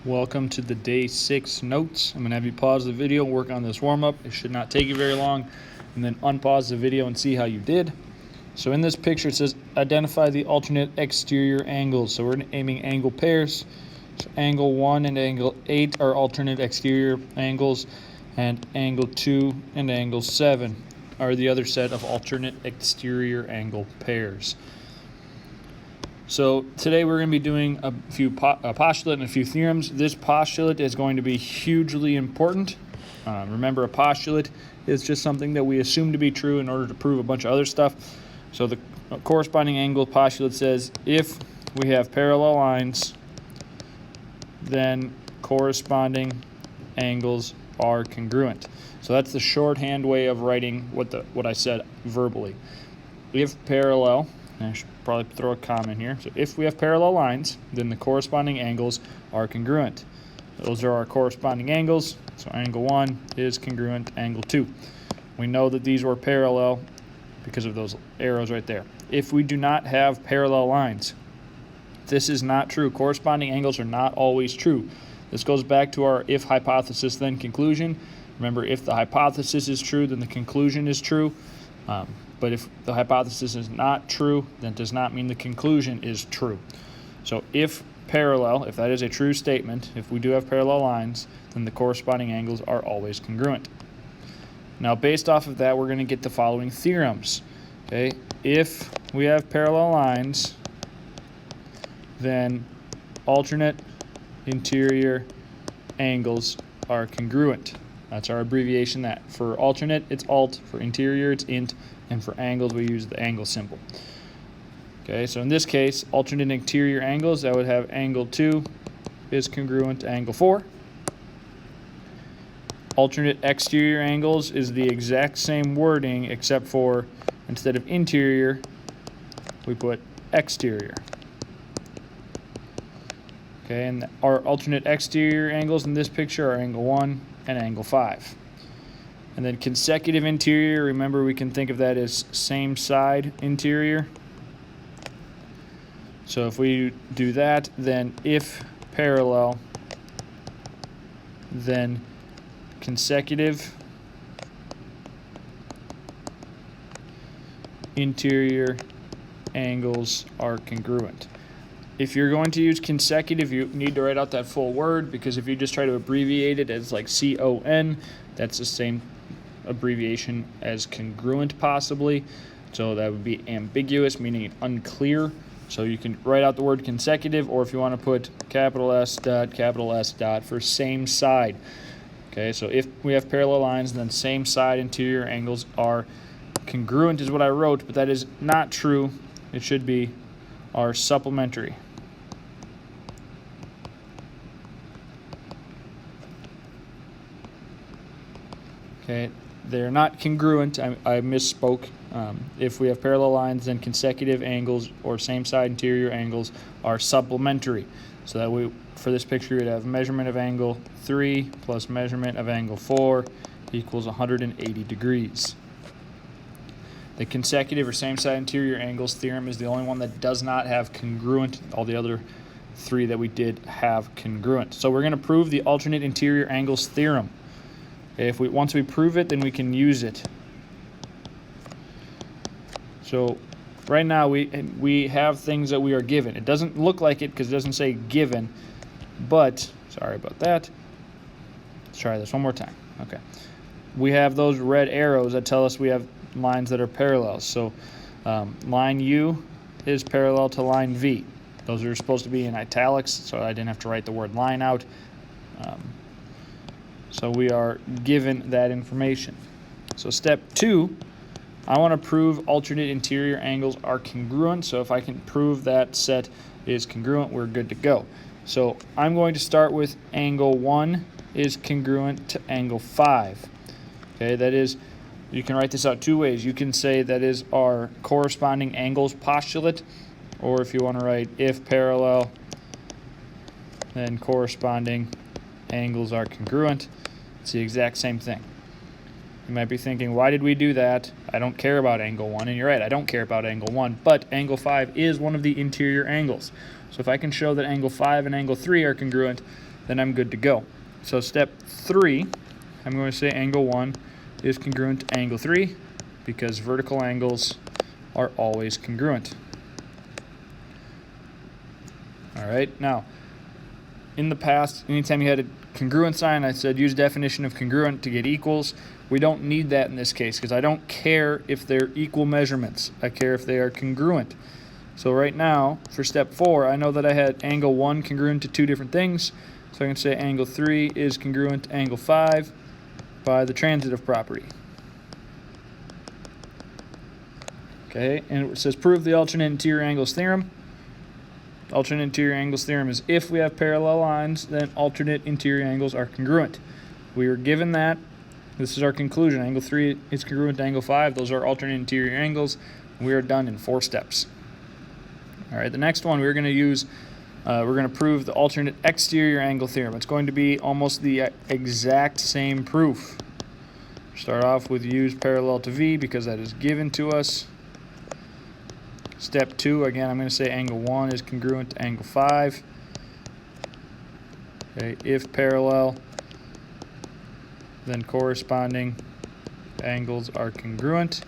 Welcome to the day 6 notes. I'm going to have you pause the video, work on this warm-up. It should not take you very long, and then unpause the video and see how you did. So in this picture it says identify the alternate exterior angles. So we're aiming angle pairs. So angle 1 and angle 8 are alternate exterior angles, and angle 2 and angle 7 are the other set of alternate exterior angle pairs. So today we're going to be doing a postulate and a few theorems. This postulate is going to be hugely important. Remember, a postulate is just something that we assume to be true in order to prove a bunch of other stuff. So the corresponding angle postulate says if we have parallel lines, then corresponding angles are congruent. So that's the shorthand way of writing what I said verbally. If parallel, and I should probably throw a comma in here. So if we have parallel lines, then the corresponding angles are congruent. Those are our corresponding angles. So angle 1 is congruent to angle 2. We know that these were parallel because of those arrows right there. If we do not have parallel lines, this is not true. Corresponding angles are not always true. This goes back to our if hypothesis then conclusion. Remember, if the hypothesis is true, then the conclusion is true. But if the hypothesis is not true, then it does not mean the conclusion is true. So if parallel, if that is a true statement, if we do have parallel lines, then the corresponding angles are always congruent. Now, based off of that, we're going to get the following theorems. Okay, if we have parallel lines, then alternate interior angles are congruent. That's our abbreviation. That for alternate, it's alt. For interior, it's int. And for angles, we use the angle symbol. Okay, so in this case, alternate interior angles, I would have angle 2 is congruent to angle 4. Alternate exterior angles is the exact same wording, except for instead of interior, we put exterior. Okay, and our alternate exterior angles in this picture are angle 1 and angle 5. And then consecutive interior, remember we can think of that as same side interior. So if we do that, then if parallel, then consecutive interior angles are congruent. If you're going to use consecutive, you need to write out that full word, because if you just try to abbreviate it as like CON, that's the same abbreviation as congruent possibly. So that would be ambiguous, meaning unclear. So you can write out the word consecutive, or if you want to put capital S dot for same side. Okay, so if we have parallel lines, then same side interior angles are congruent is what I wrote, but that is not true. It should be are supplementary. Okay, they're not congruent. I misspoke. If we have parallel lines, then consecutive angles or same side interior angles are supplementary. So that we, for this picture, we'd have measurement of angle 3 plus measurement of angle 4 equals 180 degrees. The consecutive or same side interior angles theorem is the only one that does not have congruent. All the other three that we did have congruent. So we're going to prove the alternate interior angles theorem. Okay, once we prove it, then we can use it. So right now we have things that we are given. It doesn't look like it because it doesn't say given, but sorry about that. Let's try this one more time. Okay, we have those red arrows that tell us we have lines that are parallel. So line U is parallel to line V. Those are supposed to be in italics, so I didn't have to write the word line out. So we are given that information. So step 2, I want to prove alternate interior angles are congruent. So if I can prove that set is congruent, we're good to go. So I'm going to start with angle 1 is congruent to angle 5. Okay, that is, you can write this out two ways. You can say that is our corresponding angles postulate, or if you want to write if parallel, then corresponding angles are congruent. It's the exact same thing. You might be thinking, why did we do that? I don't care about angle 1. And you're right, I don't care about angle 1, but angle 5 is one of the interior angles. So if I can show that angle 5 and angle 3 are congruent, then I'm good to go. So step 3, I'm going to say angle 1 is congruent to angle 3 because vertical angles are always congruent. All right, now, in the past, anytime you had a congruent sign, I said use definition of congruent to get equals. We don't need that in this case because I don't care if they're equal measurements. I care if they are congruent. So right now, for step 4, I know that I had angle 1 congruent to 2 different things. So I can say angle 3 is congruent to angle 5 by the transitive property. Okay, and it says prove the alternate interior angles theorem. Alternate interior angles theorem is if we have parallel lines, then alternate interior angles are congruent. We were given that. This is our conclusion. Angle 3 is congruent to angle 5. Those are alternate interior angles. We are done in 4 steps. All right, the next one we're going to use, we're going to prove the alternate exterior angle theorem. It's going to be almost the exact same proof. Start off with use parallel to V because that is given to us. Step 2, again, I'm going to say angle 1 is congruent to angle 5. Okay, if parallel, then corresponding angles are congruent.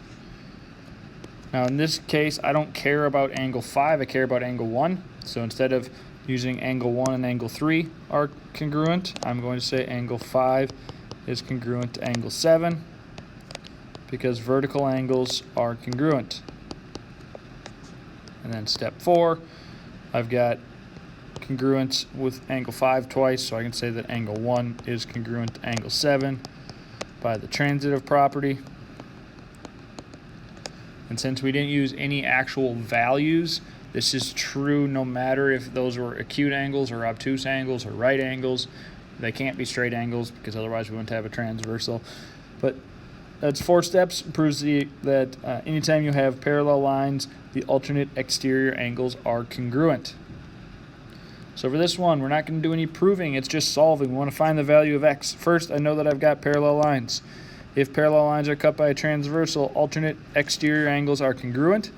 Now in this case, I don't care about angle 5, I care about angle 1. So instead of using angle 1 and angle 3 are congruent, I'm going to say angle 5 is congruent to angle 7 because vertical angles are congruent. And then step 4, I've got congruence with angle 5 twice, so I can say that angle 1 is congruent to angle 7 by the transitive property. And since we didn't use any actual values, this is true no matter if those were acute angles or obtuse angles or right angles. They can't be straight angles because otherwise we wouldn't have a transversal. But that's 4 steps. It proves that anytime you have parallel lines, the alternate exterior angles are congruent. So for this one, we're not going to do any proving. It's just solving. We want to find the value of x. First, I know that I've got parallel lines. If parallel lines are cut by a transversal, alternate exterior angles are congruent.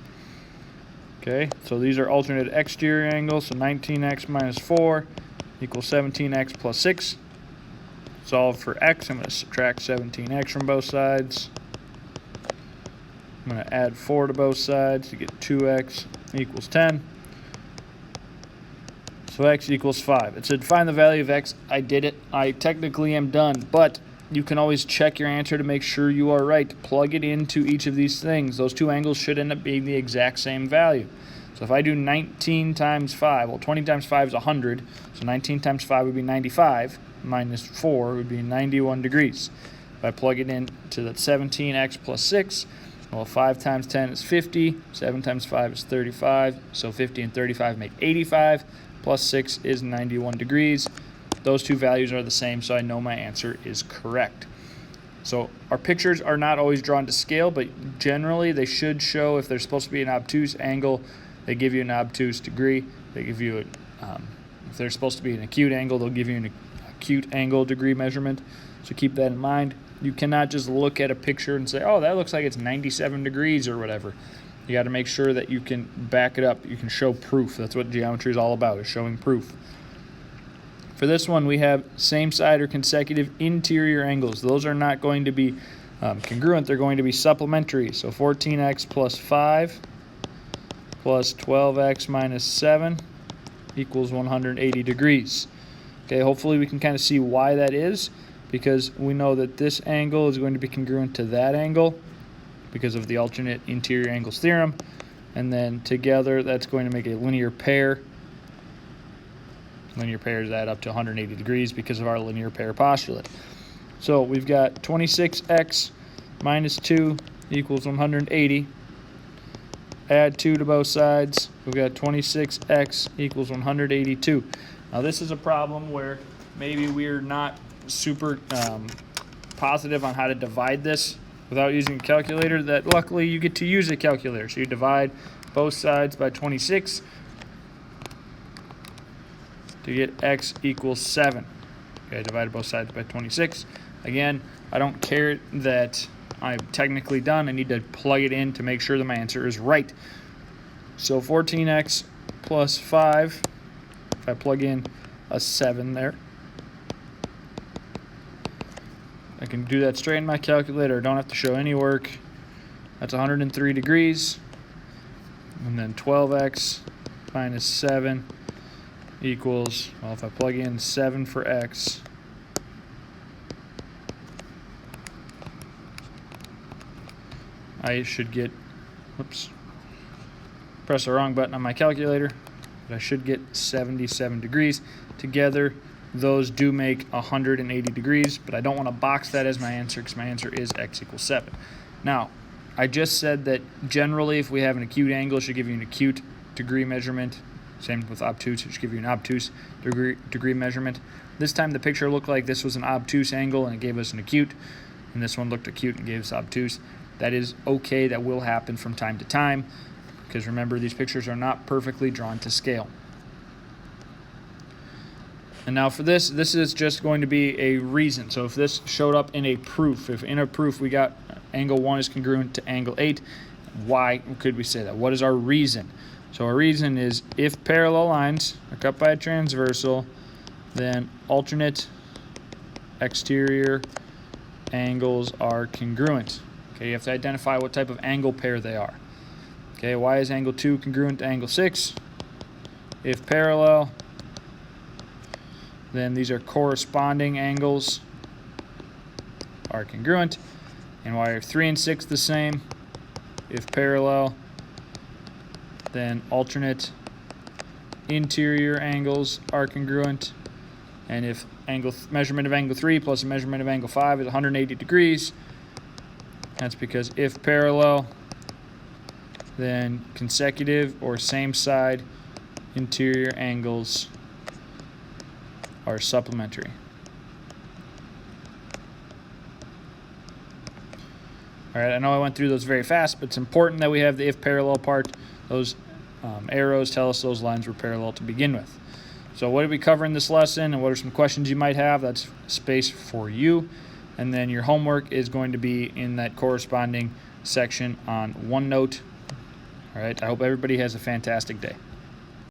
Okay, so these are alternate exterior angles. So 19x minus 4 equals 17x plus 6. Solve for x. I'm going to subtract 17x from both sides. I'm going to add 4 to both sides to get 2x equals 10. So x equals 5. It said find the value of x. I did it. I technically am done, but you can always check your answer to make sure you are right. Plug it into each of these things. Those 2 angles should end up being the exact same value. So if I do 19 times 5, well, 20 times 5 is 100. So 19 times 5 would be 95. Minus 4 would be 91 degrees. If I plug it in to that 17x plus 6, well, 5 times 10 is 50. 7 times 5 is 35. So 50 and 35 make 85. Plus 6 is 91 degrees. Those 2 values are the same, so I know my answer is correct. So our pictures are not always drawn to scale, but generally they should show if there's supposed to be an obtuse angle, they give you an obtuse degree. They give you if there's supposed to be an acute angle, they'll give you an acute angle degree measurement. So keep that in mind. You cannot just look at a picture and say, oh, that looks like it's 97 degrees or whatever. You got to make sure that you can back it up. You can show proof. That's what geometry is all about, is showing proof. For this one, we have same side or consecutive interior angles. Those are not going to be congruent. They're going to be supplementary. So 14x plus 5 plus 12x minus 7 equals 180 degrees. Okay, hopefully we can kind of see why that is, because we know that this angle is going to be congruent to that angle because of the alternate interior angles theorem, and then together that's going to make a linear pair. Linear pairs add up to 180 degrees because of our linear pair postulate. So we've got 26x minus 2 equals 180. Add 2 to both sides. We've got 26x equals 182. Now this is a problem where maybe we're not super positive on how to divide this without using a calculator. That luckily you get to use a calculator. So you divide both sides by 26 to get x equals 7. Okay, I divided both sides by 26. Again, I don't care that I'm technically done. I need to plug it in to make sure that my answer is right. So 14x plus 5, if I plug in a 7 there, I can do that straight in my calculator. I don't have to show any work. That's 103 degrees. And then 12x minus 7 equals, well, if I plug in 7 for x, I should get, whoops, press the wrong button on my calculator, but I should get 77 degrees. Together, those do make 180 degrees, but I don't want to box that as my answer because my answer is x equals 7. Now, I just said that generally if we have an acute angle, it should give you an acute degree measurement. Same with obtuse, it should give you an obtuse degree measurement. This time the picture looked like this was an obtuse angle and it gave us an acute, and this one looked acute and gave us obtuse. That is okay, that will happen from time to time, because remember, these pictures are not perfectly drawn to scale. And now for this is just going to be a reason. So if this showed up in a proof, if in a proof we got angle 1 is congruent to angle 8, why could we say that? What is our reason? So our reason is if parallel lines are cut by a transversal, then alternate exterior angles are congruent. Okay, you have to identify what type of angle pair they are. Okay, why is angle 2 congruent to angle 6? If parallel, then these are corresponding angles are congruent. And why are 3 and 6 the same? If parallel, then alternate interior angles are congruent. And if measurement of angle 3 plus a measurement of angle 5 is 180 degrees, that's because if parallel, then consecutive or same side interior angles are supplementary. All right, I know I went through those very fast, but it's important that we have the if parallel part. Those arrows tell us those lines were parallel to begin with. So what did we cover in this lesson, and what are some questions you might have? That's space for you. And then your homework is going to be in that corresponding section on OneNote. All right, I hope everybody has a fantastic day.